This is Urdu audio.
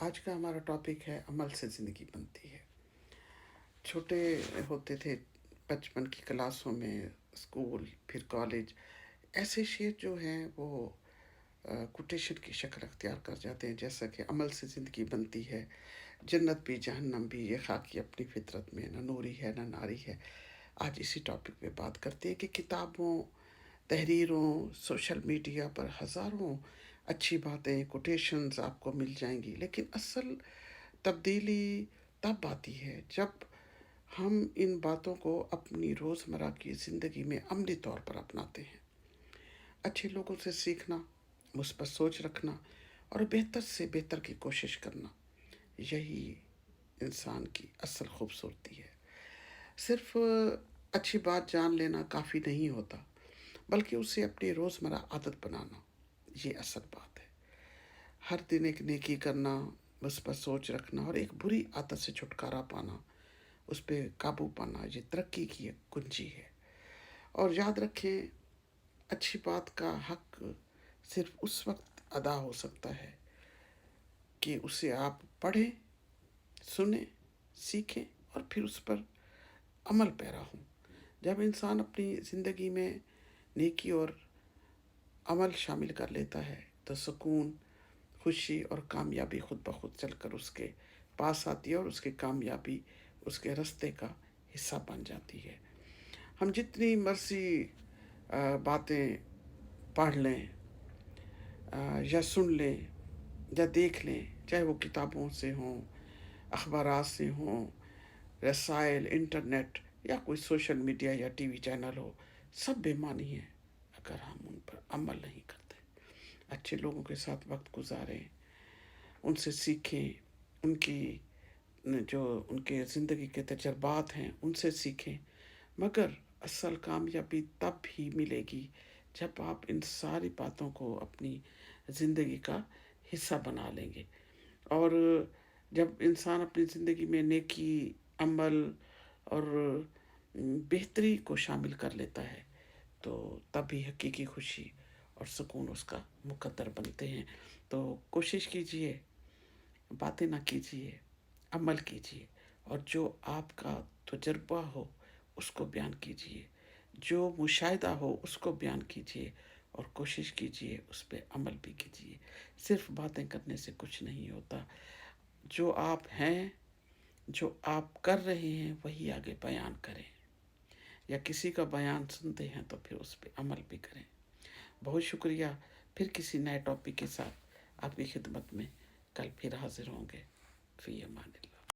آج کا ہمارا ٹاپک ہے عمل سے زندگی بنتی ہے۔ چھوٹے ہوتے تھے، بچپن کی کلاسوں میں، اسکول، پھر کالج، ایسے شعر جو ہیں وہ کوٹیشن کی شکل اختیار کر جاتے ہیں، جیسا کہ عمل سے زندگی بنتی ہے، جنت بھی جہنم بھی یہ خاکی اپنی فطرت میں، نہ نوری ہے نہ ناری ہے۔ آج اسی ٹاپک پہ بات کرتے ہیں کہ کتابوں، تحریروں، سوشل میڈیا پر ہزاروں اچھی باتیں، کوٹیشنز آپ کو مل جائیں گی، لیکن اصل تبدیلی تب آتی ہے جب ہم ان باتوں کو اپنی روزمرہ کی زندگی میں عملی طور پر اپناتے ہیں۔ اچھے لوگوں سے سیکھنا، مثبت سوچ رکھنا اور بہتر سے بہتر کی کوشش کرنا، یہی انسان کی اصل خوبصورتی ہے۔ صرف اچھی بات جان لینا کافی نہیں ہوتا، بلکہ اسے اپنی روزمرہ عادت بنانا، یہ اصل بات ہے۔ ہر دن ایک نیکی کرنا، مثبت سوچ رکھنا اور ایک بری عادت سے چھٹکارا پانا، اس پہ قابو پانا، یہ ترقی کی ایک کنجی ہے۔ اور یاد رکھیں، اچھی بات کا حق صرف اس وقت ادا ہو سکتا ہے کہ اسے آپ پڑھیں، سنیں، سیکھیں اور پھر اس پر عمل پیرا ہوں۔ جب انسان اپنی زندگی میں نیکی اور عمل شامل کر لیتا ہے تو سکون، خوشی اور کامیابی خود بخود چل کر اس کے پاس آتی ہے اور اس کی کامیابی اس کے راستے کا حصہ بن جاتی ہے۔ ہم جتنی مرضی باتیں پڑھ لیں یا سن لیں یا دیکھ لیں، چاہے وہ کتابوں سے ہوں، اخبارات سے ہوں، رسائل، انٹرنیٹ یا کوئی سوشل میڈیا یا ٹی وی چینل ہو، سب بے معنی ہیں اگر ہم ان پر عمل نہیں کرتے۔ اچھے لوگوں کے ساتھ وقت گزاریں، ان سے سیکھیں، ان کی جو ان کے زندگی کے تجربات ہیں ان سے سیکھیں، مگر اصل کامیابی تب ہی ملے گی جب آپ ان ساری باتوں کو اپنی زندگی کا حصہ بنا لیں گے۔ اور جب انسان اپنی زندگی میں نیکی، عمل اور بہتری کو شامل کر لیتا ہے تو تبھی حقیقی خوشی اور سکون اس کا مقدر بنتے ہیں۔ تو کوشش کیجئے، باتیں نہ کیجئے، عمل کیجئے، اور جو آپ کا تجربہ ہو اس کو بیان کیجئے، جو مشاہدہ ہو اس کو بیان کیجئے، اور کوشش کیجئے اس پہ عمل بھی کیجئے۔ صرف باتیں کرنے سے کچھ نہیں ہوتا، جو آپ ہیں، جو آپ کر رہے ہیں وہی آگے بیان کریں، یا کسی کا بیان سنتے ہیں تو پھر اس پہ عمل بھی کریں۔ بہت شکریہ، پھر کسی نئے ٹاپک کے ساتھ آپ کی خدمت میں کل پھر حاضر ہوں گے۔ فی امان اللہ۔